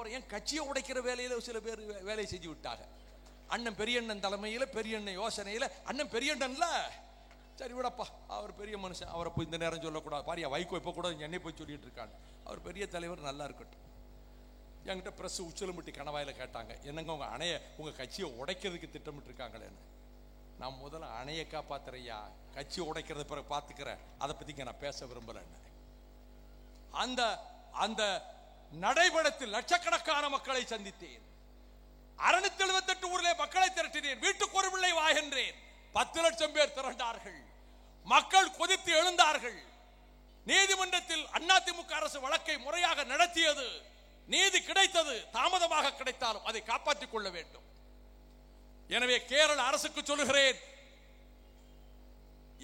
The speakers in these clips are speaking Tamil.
போறேன். என் கட்சியை உடைக்கிற வேலையில சில பேர் வேலையை செஞ்சு விட்டாங்க. அண்ணன் பெரியண்ணன் தலைமையில, பெரியண்ணன் யோசனையில, அண்ணன் பெரியண்ணன்ல சரி விடப்பா, அவர் பெரிய மனுஷன், அவரை போய் இந்த நேரம் சொல்லக்கூடாது, பாரியா வைகோ இப்போ கூட என்னை போய் சொல்லிட்டு இருக்காங்க, அவர் பெரிய தலைவர், நல்லா இருக்கட்டும். என்கிட்ட பிரஸ் உச்சலம்பட்டி கணவாயில கேட்டாங்க, என்னங்க உங்க அணைய உங்க கட்சியை உடைக்கிறதுக்கு திட்டமிட்டு இருக்காங்களேன்னு. நான் முதல்ல அணையை காப்பாத்துறையா, கட்சியை உடைக்கிறத பிறகு பார்த்துக்கிறேன், அதை பத்தி நான் பேச விரும்பலன்னு. அந்த அந்த நடைபடத்தில் லட்சக்கணக்கான மக்களை சந்தித்தேன். 678 ஊரிலே மக்களை திரட்டினேன். வீட்டுக்கு ஒரு பிள்ளை வாகின்றேன். 10 லட்சம் பேர் திரண்டார்கள். மக்கள் கொதித்து எழுந்தார்கள். நீதிமன்றத்தில் அதிமுக அரசு வழக்கை முறையாக நடத்தியது. நீதி கிடைத்தது. தாமதமாக கிடைத்தாலும் அதை காப்பாற்றிக் கொள்ள வேண்டும். எனவே கேரள அரசுக்கு சொல்லுகிறேன்,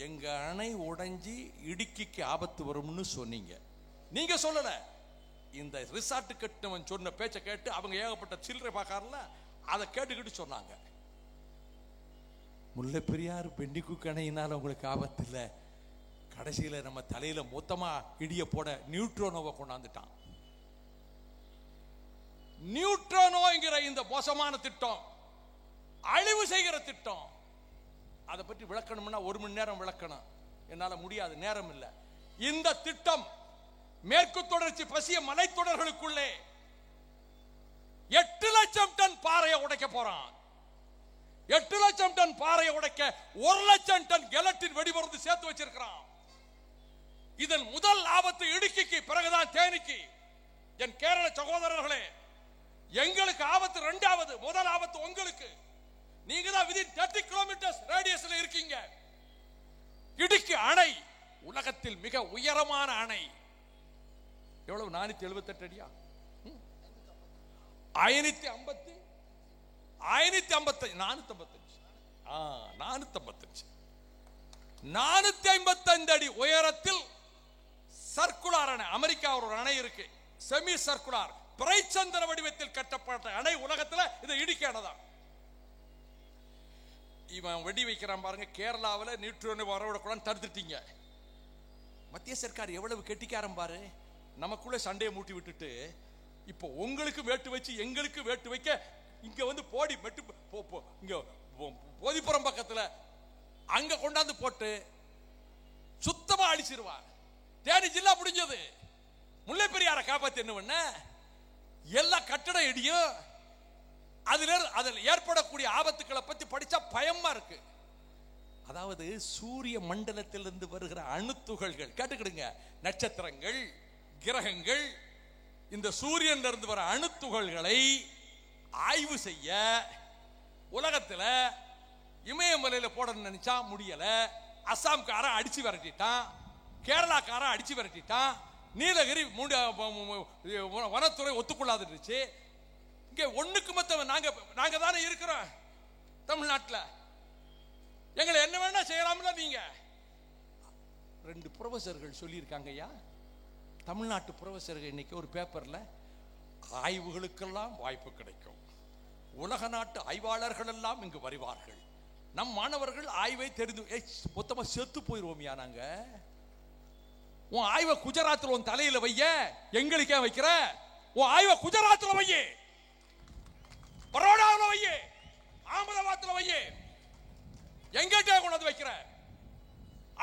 எங்க அணை உடைஞ்சி இடுக்கிக்கு ஆபத்து வரும்னு சொன்னீங்க, நீங்க சொல்லல. இந்த ரிசார்ட் கட்டவன் சொன்ன பேச்சை கேட்டு அவங்க ஏகப்பட்ட சில்லறை பார்க்கறல, அதை கேட்டுக்கிட்டு சொன்னாங்க, முல்லை பெரியாறு பெண்டிக்கு அணையினால உங்களுக்கு ஆபத்து இல்லை, கடைசியில நம்ம தலையில மொத்தமா இடிய போட நியூட்ரோனோவை கொண்டாந்துட்டான். நியூட்ரோனோங்கிற இந்த மோசமான திட்டம், அழிவு செய்கிற திட்டம், அதை பற்றி விளக்கணும்னா 1 மணி நேரம் விளக்கணும், என்னால முடியாது, நேரம் இல்லை. இந்த திட்டம் மேற்கு தொடர்ச்சி பசிய மலைத்தொடர்களுக்குள்ளே 8 லட்சம் டன் பாறையை உடைக்க போறான். 8 லட்சம் டன் பாறையை உடைக்க 1 லட்சம் டன் கெலட்டின் வெடிமருந்து சேர்த்து வச்சிருக்கிறான். இதன் முதல் ஆபத்து இடுக்கிக்கு, பிறகுதான் தேனிக்கு. என் கேரள சகோதரர்களே, எங்களுக்கு ஆபத்து 2வது, முதல் ஆபத்து உங்களுக்கு. நீங்க தான் within 30 கிலோமீட்டர்ஸ் ரேடியஸ்ல இருக்கீங்க. இடுக்கி அணை உலகத்தில் மிக உயரமான அணை. எவ்வளவு? 478 அடியா? 455 அடி உயரத்தில் சர்க்குலார் அணை. அமெரிக்கா ஒரு அணை இருக்கு, செமி சர்க்குலார் பிறைச்சந்திர வடிவத்தில் கட்டப்பட்ட அணை உலகத்தில் இது இடுக்கி அணை தான். இவன் வெடி வைக்கிறான் பாருங்க, கேரளாவில் நியூட்ரோனை வரவிடக்கூடாது தடுத்துட்டீங்க. மத்திய சர்க்கார் எவ்வளவு கெட்டிக்காரன் பாரு. நமக்குள்ள சண்டையை மூட்டி விட்டுட்டு இப்போ உங்களுக்கு வேட்டு வச்சு எங்களுக்கு வேட்டு வைக்க இங்க வந்து போடி மெட்டு இங்க போதிப்புறம் பக்கத்துல அங்க கொண்டாந்து போட்டு சுத்தமா அழிச்சிருவான். தேனி ஜில்லா முடிஞ்சது. முல்லை பெரியாரை காப்பாத்தி என்ன பண்ண, எல்லா கட்டடம் இடியும். அதில் ஏற்படக்கூடிய ஆபத்துக்களை பத்தி படிச்சா பயமா இருக்கு. அதாவது சூரிய மண்டலத்திலிருந்து வருகிற அணுத்துகள்கள், கேட்டுக்கிடுங்க, நட்சத்திரங்கள், கிரகங்கள், இந்த சூரியன் இருந்து வர அணுத்துகள்களை ஆய்வு செய்ய உலகத்துல இமயமலையில போட நினைச்சா முடியல. அசாம்காரன் அடிச்சு விரட்டிட்டான், கேரளாக்காரன் அடிச்சு விரட்டிட்டான், நீலகிரி வனத்துறை ஒத்துக்கொள்ளாதுச்சு. இங்க ஒண்ணுக்கு மொத்தம் நாங்க தானே இருக்கிறோம் தமிழ்நாட்டில். எங்களை என்ன வேணா செய்யலாம்ல. நீங்க 2 புரொஃபசர்கள் சொல்லியிருக்காங்க ஐயா, தமிழ்நாட்டு புரொஃபசர்கள். இன்னைக்கு ஒரு பேப்பர்ல ஆய்வுகளுக்கெல்லாம் வாய்ப்பு கிடைக்கும், உலக நாட்டு ஆய்வாளர்கள் எல்லாம் இங்கு வருவார்கள், நம் மாணவர்கள் ஆய்வை தெரிந்து மொத்தமா செத்து போயிருவோம்யா. நாங்க உன் ஆய்வை குஜராத்தில் உன் தலையில வைய, எங்களுக்கே வைக்கிற? உன் ஆய்வை குஜராத்தில் வைய, பரோடாவில் வைய, அகமதாபாத்தில் வைய, எங்கிட்ட கொண்டாந்து வைக்கிற?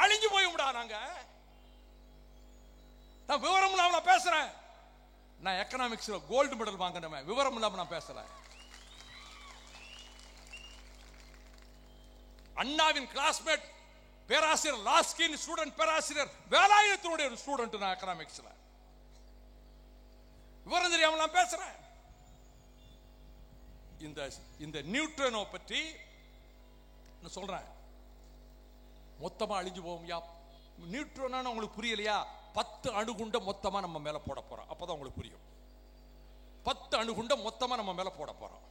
அழிஞ்சு போய்விடா. நாங்க நான் விவரம் இல்லாம நான் பேசுறேன். நான் எக்கனாமிக்ஸ்ல கோல்டு மெடல் வாங்கினவன், விவரம் இல்லாம நான் பேசல. அண்ணாவின் கிளாஸ்மேட் பேராசிரியர் லாஸ்கின் ஸ்டூடெண்ட், பேராசிரியர் வேலாயுதத்தினுடைய ஒரு ஸ்டூடெண்ட் நான் எக்கனாமிக்ஸ்ல. விவரம் தெரியாம நான் பேசுறேன். இந்த நியூட்ரினோ பற்றி நான் சொல்றேன். மொத்தமா அழிஞ்சு போவோம்யா. நியூட்ரினோ உங்களுக்கு புரியலையா? 10 அணுகுண்ட மொத்தமா நம்ம மேல போட போறோம். அப்பதான் உங்களுக்கு புரியும். 10 அணுகுண்ட மொத்தமா நம்ம மேல போட போறோம்.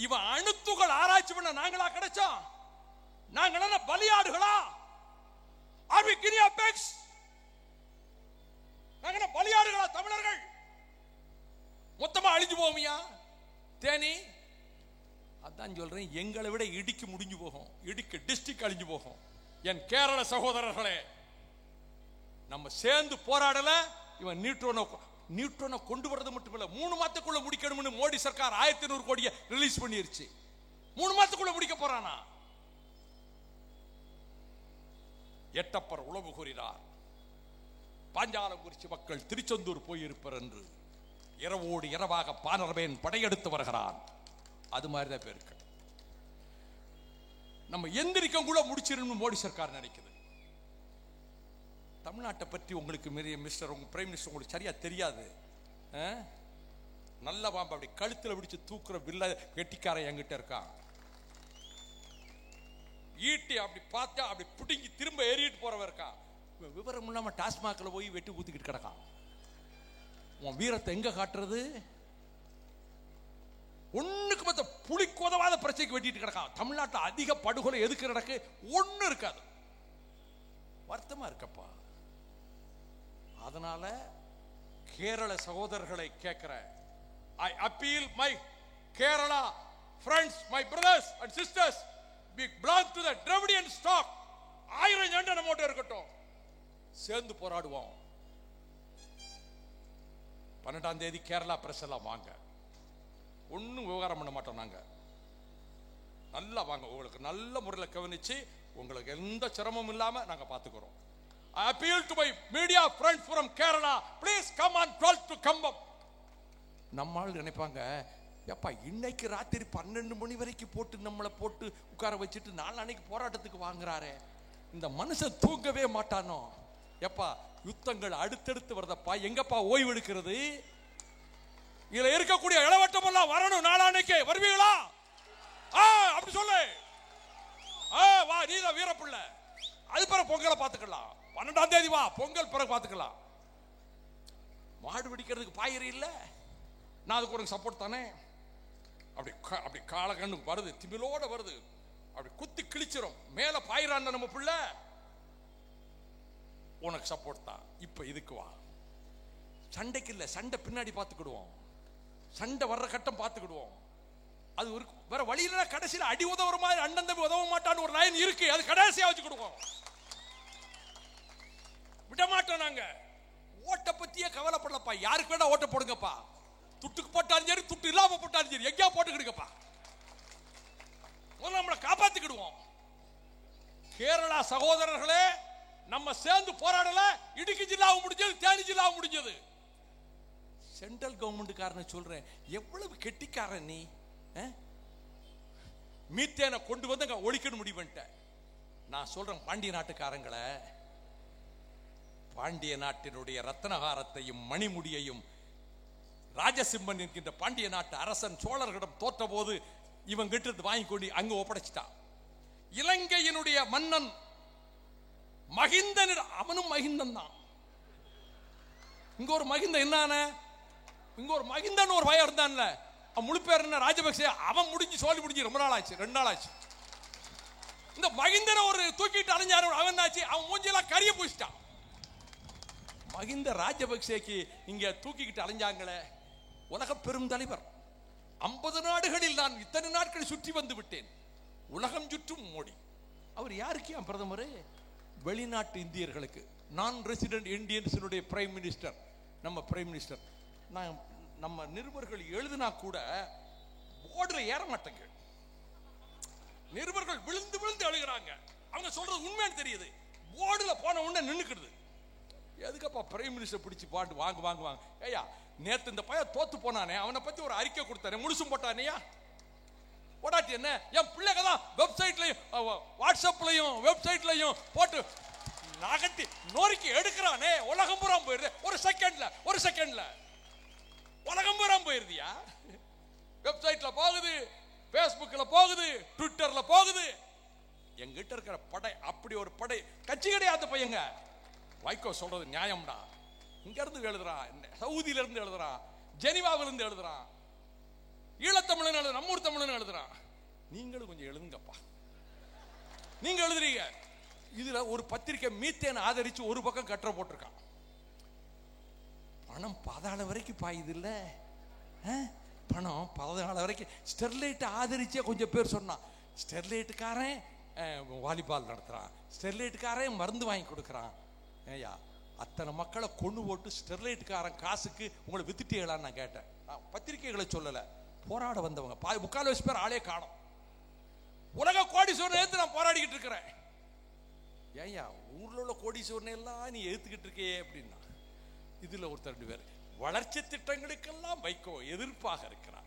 இவன் அணுத்துகள் ஆராய்ச்சி பண்ண நாங்களா கிடைச்சோம்? நாங்க என்ன பலியாடுகளா? Are we guinea pigs? நாங்க என்ன பலியாடுகளா தமிழர்கள்? மொத்தமா அழிஞ்சு போவோம்யா. தேனி அதான் சொல்றேன், எங்களை விட இடிக்கு முடிஞ்சு போகும், இடிக்கு டிஸ்ட்ரிக்ட் அழிஞ்சு போகும். என் கேரள சகோதரர்களே, நம்ம சேர்ந்து போராடல, இவன் நியூட்ரோனோ நியூட்ரனை கொண்டு வரது மட்டும் இல்ல, 3 மாதத்துக்குள்ள முடிக்கணும்னு மோடி சர்க்கார் 1500 கோடியை ரிலீஸ் பண்ணிருச்சு. 3 மாதத்துக்குள்ள முடிக்க போறானா? எட்டப்பர் உளவு கூறினார், பாஞ்சாலங்குறிச்சி மக்கள் திருச்செந்தூர் போயிருப்பர் என்று. இரவோடு இரவாக பானரவேன் படையெடுத்து வருகிறான். அது மாதிரிதான் பேருக்கு. நம்ம எந்திரிக்க கூட முடிச்சிடணும் மோடி சர்க்கார் நினைக்குது. தமிழ்நாட்டை பற்றி உங்களுக்கு மிஸ்டர் உங்க பிரைம் மினிஸ்டர் உங்களுக்கு சரியா தெரியாது. நல்ல பாம்பு அப்படி கழுத்துல பிடிச்சு தூக்குற வில்ல கெட்டிக்காரன் என்கிட்ட இருக்கான். ஈட்டி அப்படி பார்த்தா அப்படி பிடிங்கி திரும்ப ஏறிட்டு போறவன் இருக்கான். விவரம் இல்லாம டாஸ்மாக்ல போய் வெட்டி ஊத்திக்கிட்டு கிடக்கான். உன் வீரத்தை எங்க காட்டுறது? ஒண்ணுக்கு மத்த புலிக்கு உதவாத பிரச்சனைக்கு வெட்டிட்டு கிடக்கான். தமிழ்நாட்டில் அதிக படுகொலை எதுக்கு நடக்கு? ஒண்ணு இருக்காது. வருத்தமா இருக்கப்பா. அதனால கேரள சகோதரர்களை கேட்கிற, I appeal my Kerala friends, my brothers and sisters, we belong to the Dravidian stock. 1000 ஜெண்டை நம்மோட இருக்கட்டும், சேர்ந்து போராடுவோம். 12ஆம் தேதி கேரளா பிரஸ் எல்லாம் வாங்க. ஒன்னும் விவகாரம் பண்ண மாட்டோம். நாங்க நல்லா வாங்க, உங்களுக்கு நல்ல முறையில் கவனிச்சு உங்களுக்கு எந்த சிரமமும் இல்லாம நாங்க பாத்துக்கிறோம். I appeal to my media friends from Kerala, please come on 12 to Kambam. நம்மால் நினைப்பாங்க, எப்பா இன்னைக்கு ராத்திரி 12 மணி வரைக்கும் போட்டு நம்மளை போட்டு உட்கார வச்சுட்டு நாளைக்கு போராட்டத்துக்கு வாங்குறாரே, இந்த மனுஷன் தூங்கவே மாட்டானோ? எப்பா யுத்தங்கள் அடுத்தடுத்து வருதப்பா, எங்கப்பா ஓய்வு எடுக்கிறது? இதுல இருக்கக்கூடிய இளவட்டம் எல்லாம் வரணும். நாளைக்கு வருவீங்களா? அப்படி சொல்லு. வா, நீதான் வீரப்பிள்ளை. அது பிறகு பொங்கலை பார்த்துக்கலாம். 12ஆம் தேதி வா, பொங்கல் பிறகு பார்த்துக்கலாம். மாடு பிடிக்கிறதுக்கு பாயிரம் இல்லை, நான் அதுக்கு உனக்கு சப்போர்ட் தானே. அப்படி அப்படி காலக்கண்ணுக்கு வருது, திமிலோட வருது, அப்படி குத்தி கிழிச்சிரும். மேல பாயிரான் நம்ம பிள்ளை, உனக்கு சப்போர்ட் தான். இப்ப இதுக்கு வா. சண்டைக்கு இல்லை, சண்டை பின்னாடி பார்த்துக்கிடுவோம். சண்டை வர்ற கட்டம் பார்த்துக்கிடுவோம். அது ஒரு வேற வழியில கடைசியில் அடி உதவுற மாதிரி அண்ணன் தம்பி உதவ மாட்டான்னு ஒரு லைன் இருக்கு. அது கடைசியா வச்சுக்கிடுவோம், விட மாட்டோம். நாங்க ஓட்ட பத்தியே கவலைப்படலப்பா. யாருக்கு வேணா ஓட்ட போடுங்கப்பா. துட்டுக்கு போட்டாலும் சரி, துட்டு இல்லாம போட்டாலும் சரி, எங்கேயா போட்டுக்கிடுங்கப்பா. நம்மளை காப்பாத்திக்கிடுவோம். கேரளா சகோதரர்களே, நம்ம சேர்ந்து போராடல. இடுக்கி ஜில்லாவும் முடிஞ்சது, தேனி ஜில்லாவும் முடிஞ்சது. சென்ட்ரல் கவர்மெண்ட்காரனை சொல்றேன், எவ்வளவு கெட்டிக்காரன் நீ. மீத்தேனை கொண்டு வந்து ஒழிக்கணும் முடிவு பண்ணிட்டேன். நான் சொல்றேன், பாண்டிய நாட்டுக்காரங்களை, பாண்டிய நாட்டினுடைய ரத்னஹாரத்தையும் மணிமுடியையும் ராஜசிம்மன் என்கின்ற பாண்டிய நாட்டு அரசன் சோழர்களிடம் தோற்ற போது இவன் கிட்ட வாங்கி கொண்டு அங்க ஒப்படைச்சிட்டான். இலங்கையினுடைய மன்னன் மகிந்தன், அவனும் மகிந்தன் தான். இங்க ஒரு மகிந்தன் என்ன, இங்க ஒரு மகிந்தன் ஒரு பயம் இருந்தான்ல, முழு பேர் என்ன ராஜபக்சே, அவன் முடிஞ்சு சோழி முடிஞ்சு ரொம்ப நாள் ஆச்சு, 2 நாள் ஆச்சு. இந்த மகிந்தனை ஒரு தூக்கிட்டு அலைஞ்சாரு, அவன் ஆச்சு, அவன் மூஞ்சியெல்லாம் கரிய பூசிட்டான். மகிந்த ராஜபக்சேக்கு இங்க தூக்கிக்கிட்டு அலைஞ்சாங்களே, உலக பெரும் தலைவர். 50 நாடுகளில் நான் இத்தனை நாட்கள் சுற்றி வந்து விட்டேன். உலகம் சுற்றும் மோடி. அவர் யாருக்கு பிரதமர்? வெளிநாட்டு இந்தியர்களுக்கு, நான் ரெசிடென்ட் இந்தியன்ஸினுடைய பிரைம் மினிஸ்டர். நம்ம பிரைம் மினிஸ்டர், நம்ம நிருபர்கள் எழுதினா கூட போர்டுல ஏற மாட்டேங்க. நிருபர்கள் விழுந்து விழுந்து எழுதுறாங்க. அவங்க சொல்றது உண்மைன்னு தெரியுது, போர்டுல போன உடனே நின்னுக்குது. எதுக்கப்பா பிரைம் மினிஸ்டர் பிடிச்சி பாட்டு வாங்க வாங்க வாங்க. ஏயா, நேத்து இந்த பையன் தோத்து போனானே, அவனை பத்தி ஒரு அறிக்கை கொடுத்தானே, முழுசும் போட்டானையா? போடாட்டி என்ன, என் பிள்ளைங்க தான் வெப்சைட்லையும் வாட்ஸ்அப்லையும் வெப்சைட்லையும் போட்டு நகட்டி நோரிக்கி எடுக்கிறானே, உலகம் பூரா போயிருது. ஒரு செகண்ட்ல உலகம் பூரா போயிருதியா? வெப்சைட்ல போகுது, பேஸ்புக்ல போகுது, ட்விட்டர்ல போகுது. எங்கிட்ட இருக்கிற படை அப்படி ஒரு படை. கட்சி கிடையாது பையங்க. வைகோ சொல்றது நியாயம்டா. இங்க இருந்து எழுதுறான், சவுதியில இருந்து எழுதுறான், ஜெனிவாவில இருந்து எழுதுறான், ஈழத்தமிழன் எழுதுறான், நம்மூர் தமிழன் எழுதுறான். நீங்களும் கொஞ்சம் எழுதுங்கப்பா. நீங்க எழுதுறீங்க. இதுல ஒரு பத்திரிகை மீத்தேன் ஆதரிச்சு ஒரு பக்கம் கட்டுரை போட்டிருக்கான். பணம் பாதாள வரைக்கும் பாயுது இல்ல, பணம் பாதாள வரைக்கும். ஸ்டெர்லைட் ஆதரிச்சே கொஞ்சம் பேர் சொன்னான். ஸ்டெர்லைட்டுக்காரன் வாலிபால் நடத்துறான், ஸ்டெர்லைட்டுக்காரன் மருந்து வாங்கி கொடுக்கறான். ஏயா, அத்தனை மக்களை கொண்டு போட்டு ஸ்டெர்லைட்காரன் காசுக்கு உங்களை வித்துட்டீங்களான்னு நான் கேட்டேன். நான் பத்திரிகைகளை சொல்லல, போராட வந்தவங்க 3/4 பேர் ஆளே காணோம். உலக கோடீஸ்வரன் எதிர்த்து நான் போராடிக்கிட்டு இருக்கிறேன். ஏயா ஊர்ல உள்ள கோடீஸ்வரன் எல்லாம் நீ எதிர்த்துக்கிட்டு இருக்கே அப்படின்னா, இதுல ஒருத்தர் 2 பேர் வளர்ச்சி திட்டங்களுக்கெல்லாம் வைக்கோ எதிர்ப்பாக இருக்கிறார்.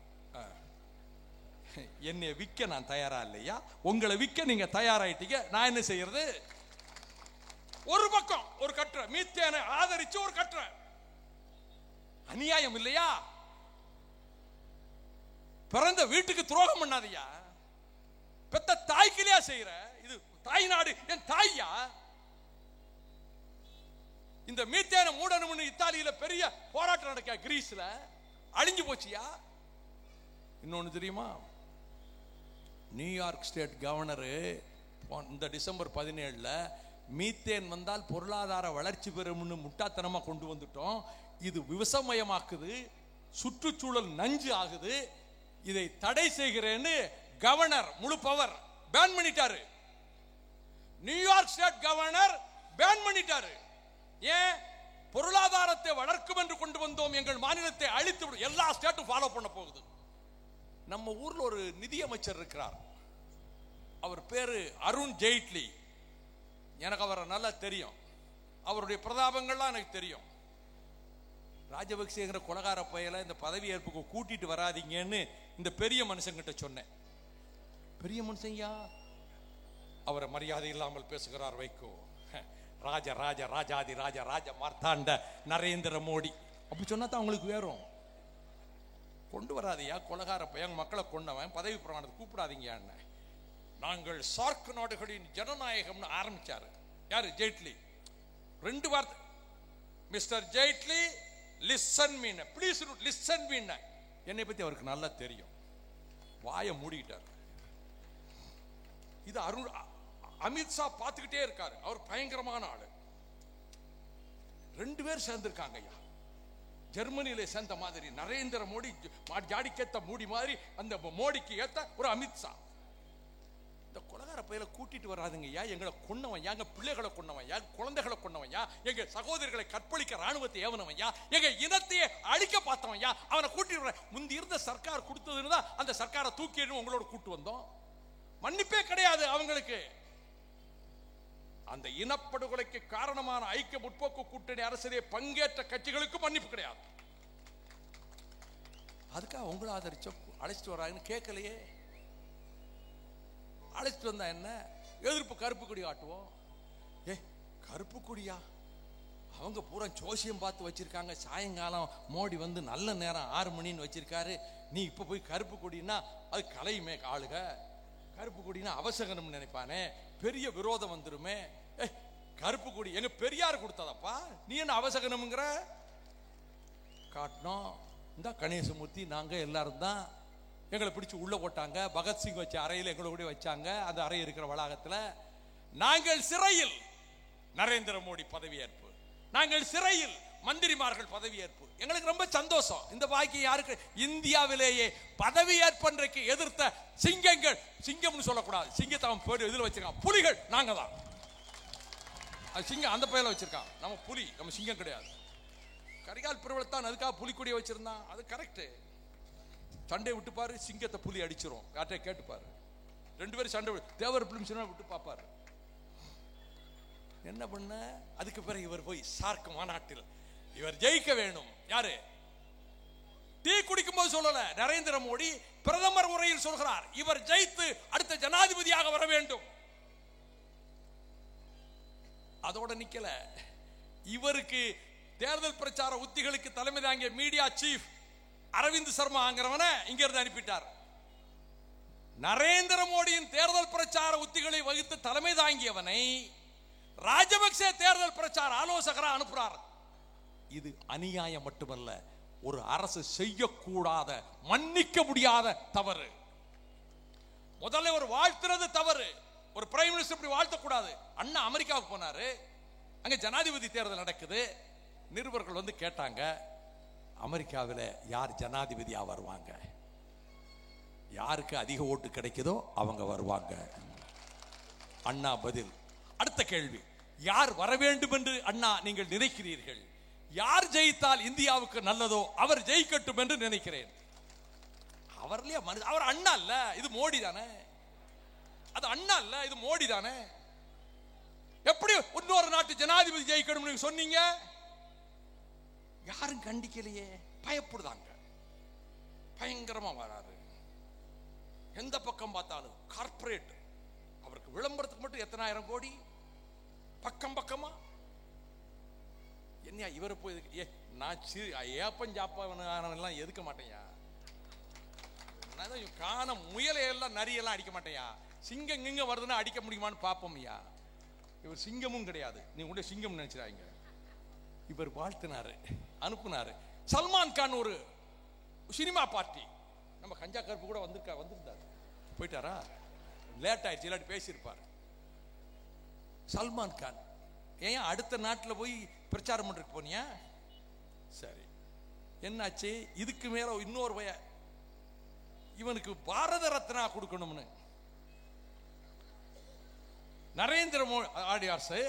என்னை விற்க நான் தயாரா இல்லையா? உங்களை விற்க நீங்க தயாராயிட்டீங்க, நான் என்ன செய்யறது? ஒரு பக்கம் ஒரு கட்டுரை மீத்தேனை ஆதரிச்சு ஒரு கட்டுரை, அநியாயம் இல்லையா? பிறந்த வீட்டுக்கு துரோகம் பண்ணாதையா, பெத்த தாய்க்கிலையா செய்யற? இது தாய் நாடு, என் தாய்யா. இந்த மீத்தேனை மூடணும்னு இத்தாலியில பெரிய போராட்டம் நடக்க, கிரீஸ்ல அழிஞ்சு போச்சியா. இன்னொன்னு தெரியுமா? நியூயார்க் ஸ்டேட் கவர்னரு இந்த டிசம்பர் 17 மீத்தேன் வந்தால் பொருளாதார வளர்ச்சி பெறும்னு முட்டாத்தனமா கொண்டு வந்துட்டோம், இது விவசாயமயமாக்குது, சுற்றுச்சூழல் நஞ்சு ஆகுது, இதை தடை செய்கிறேன்னு கவர்னர் முழு பவர் பேன் பண்ணிட்டாரு. நியூயார்க் ஸ்டேட் கவர்னர் பேன் பண்ணிட்டாரு. ஏன்? பொருளாதாரத்தை வளர்க்கும் என்று கொண்டு வந்தோம், எங்கள் மாநிலத்தை அழித்து விடும். எல்லா ஸ்டேட்டும் ஃபாலோ பண்ண போகுது. நம்ம ஊர்ல ஒரு நிதியமைச்சர் இருக்கிறார், அவர் பேரு அருண் ஜெய்ட்லி. எனக்கு அவரை நல்லா தெரியும், அவருடைய பிரதாபங்கள்லாம் எனக்கு தெரியும். ராஜபக்சேங்கிற கொலகார பயல இந்த பதவி ஏற்புக்கு கூட்டிட்டு வராதீங்கன்னு இந்த பெரிய மனுஷங்கிட்ட சொன்னேன். பெரிய மனுஷன்யா, அவரை மரியாதை இல்லாமல் பேசுகிறார் வைகோ. ராஜ ராஜ ராஜாதி ராஜ ராஜ மார்த்தாண்ட நரேந்திர மோடி அப்படி சொன்னா தான் அவங்களுக்கு வேறும். கொண்டு வராதியா கொலகார பையன், மக்களை கொண்டவன், பதவி பிரமாணத்தை கூப்பிடாதீங்க. நாங்கள் சார்க் நாடுகளின் ஜனநாயகம்னு ஆரம்பிச்சாரு. யாரு? ஜெய்ட்லி. 2 வார்த்தை, mister Jaitley listen me, please listen me. என்னை பத்தி அவருக்கு நல்லா தெரியும், வாயை மூடிக்கிட்டார். இது அமித்ஷா பார்த்துக்கிட்டே இருக்காரு, அவர் பயங்கரமான ஆளு. 2 பேர் சேர்ந்திருக்காங்க ஐயா, ஜெர்மனியில சேர்ந்த மாதிரி நரேந்திர மோடி, ஜாடிக்கேத்த மூடி மாதிரி அந்த மோடிக்கு ஏத்த ஒரு அமித்ஷா. இந்த கொலகார பையில கூட்டிட்டு வராதுங்க ஐயா, எங்களை கொன்னவன் யா, எங்க பிள்ளைகளை கொன்னவன் யா, குழந்தைகளை கொன்னவன் யா, எங்க சகோதரர்களை கற்பழிக்க ராணுவத்தை ஏவனவன் யா, எங்க இனத்தையே அழிக்க பார்த்தவன் யா, அவனை கூட்டிட்டு வர. முந்தி இருந்த சர்க்கார் கொடுத்ததுன்னு தான் அந்த சர்க்காரை தூக்கி உங்களோட கூட்டு வந்தோம். மன்னிப்பே கிடையாது அவங்களுக்கு. அந்த இனப்படுகொலைக்கு காரணமான ஐக்கிய முற்போக்கு கூட்டணி அரசிலே பங்கேற்ற கட்சிகளுக்கு மன்னிப்பு கிடையாது. அதுக்காக உங்களை ஆதரிச்ச அழைச்சிட்டு வராங்கன்னு கேட்கலையே. அழைச்சிட்டு வந்தா என்ன? எதிர்ப்பு கருப்பு கொடி காட்டுவோம். கருப்பு கொடியா? அவங்க பூரா ஜோசியம் பார்த்து வச்சிருக்காங்க, சாயங்காலம் மோடி வந்து நல்ல நேரம் 6 மணின்னு வச்சிருக்காரு. நீ இப்ப போய் கருப்பு கொடினா அது கலையுமே, ஆளுக கருப்பு கொடினா அவசகனம் நினைப்பானே, பெரிய விரோதம் வந்துருமே. கருப்பு கொடி எங்க பெரியார் கொடுத்ததப்பா, நீ என்ன அவசகனம்ங்கிற? காட்டினோம். இந்த கணேசமூர்த்தி நாங்க எல்லாரும் தான், எங்களை பிடிச்சு உள்ள போட்டாங்க. பகத்சிங் வச்ச அறையில் எங்களை கூட வச்சாங்க, அந்த அறை இருக்கிற வளாகத்தில். நாங்கள் சிறையில் நரேந்திர மோடி பதவியேற்பு, நாங்கள் சிறையில் மந்திரிமார்கள் பதவியேற்பு. எங்களுக்கு ரொம்ப சந்தோஷம். இந்த பாக்கியம் யாருக்கு? இந்தியாவிலேயே பதவியேற்பன்றைக்கு எதிர்த்த சிங்கங்கள், சிங்கம்னு சொல்லக்கூடாது, சிங்கத்தை அவன் பேர் எதில் வச்சிருக்கான், புலிகள் நாங்க தான். அது சிங்கம் அந்த பெயர்ல வச்சிருக்கான், நம்ம புலி, நம்ம சிங்கம் கிடையாது. கரிகால் பிரபலத்தான் அதுக்காக புலிக்கொடியை வச்சிருந்தான், அது கரெக்ட். சண்டை விட்டு பாரு, சிங்கத்தை புலி அடிச்சிரும். யார்ட்டே கேட்டு பாரு, 2 பேரும் சண்டை தேவர் பிலிம் விட்டு பாப்பாரு. என்ன பண்ண? அதுக்கு பிறகு இவர் போய் சார்க் மாநாட்டில் இவர் ஜெயிக்க வேணும். யாரு? டீ குடிக்கும் போது சொல்லல, நரேந்திர மோடி பிரதமர் உரையில் சொல்கிறார், இவர் ஜெயித்து அடுத்த ஜனாதிபதியாக வர வேண்டும். அதோட நிக்கல, இவருக்கு தேர்தல் பிரச்சார உத்திகளுக்கு தலைமை தாங்கிய மீடியா சீஃப் அரவிந்த் சர்மாங்கிறவனை இங்க இருந்து அனுப்பிட்டார். நரேந்திர மோடியின் தேர்தல் பிரச்சார உத்திகளை வகித்து தலைமை தாங்கியவனை ராஜபக்சே தேர்தல் பிரச்சார ஆலோசகரா அனுப்புறார். இது அநியாயம் மட்டுமல்ல, ஒரு அரசு செய்யக்கூடாத, மன்னிக்க முடியாத தவறு. முதல்ல ஒரு வாழ்த்துறது தவறு. ஒரு பிரைம் மினிஸ்டர் இப்படி வாழ்த்தக்கூடாது. அண்ணா அமெரிக்காவுக்கு போனாரு, அங்க ஜனாதிபதி தேர்தல் நடக்குது. நிருபர்கள் வந்து கேட்டாங்க, அமெரிக்காவில் யார் ஜனாதிபதியா வருவாங்க? யாருக்கு அதிக ஓட்டு கிடைக்குதோ அவங்க வருவாங்க. அண்ணா பதில். அடுத்த கேள்வி, யார் வர வேண்டும் என்று அண்ணா நீங்கள் நினைக்கிறீர்கள்? யார் ஜெயித்தால் இந்தியாவுக்கு நல்லதோ அவர் ஜெயிக்கட்டும் என்று நினைக்கிறேன். அவர் அண்ணா இல்ல, இது மோடி தானே. அது அண்ணா இல்ல, இது மோடி தானே. எப்படி இன்னொரு நாட்டு ஜனாதிபதி ஜெயிக்கணும் சொன்னீங்க? யாரும் கண்டிக்கலையே, பயப்படுதாங்க. பயங்கரமா வராரு. எந்த பக்கம் பார்த்தாலும் கார்பரேட். அவருக்கு விளம்பரத்துக்கு மட்டும் எத்தனாயிரம் கோடி, பக்கம் பக்கமா. என்ன இவரை போய் நான் ஏப்பன் ஜாப்பெல்லாம் எதுக்க மாட்டேயா. காண முயலையெல்லாம் நரியெல்லாம் அடிக்க மாட்டேயா. சிங்கம் இங்க வருதுன்னா அடிக்க முடியுமான்னு பாப்போம்யா. இவர் சிங்கமும் கிடையாது, நீ உடைய சிங்கம் நினைச்சிடாங்க. இவர் வாழ்த்தினாரு, அனுப்புனாரு. சல்மான் கான் ஒரு சினிமா பார்ட்டி, நம்ம கஞ்சா கருப்பு கூட வந்திருந்தாரு. போயிட்டாரா? லேட் ஆயிடுச்சு, இல்லாட்டி பேசியிருப்பார். சல்மான் கான் ஏன் அடுத்த நாட்டில் போய் பிரச்சாரம் பண்றதுக்கு போனியா? சரி, என்னாச்சு? இதுக்கு மேல இன்னொரு இவனுக்கு பாரத ரத்னா கொடுக்கணும்னு நரேந்திர மோடி அரசு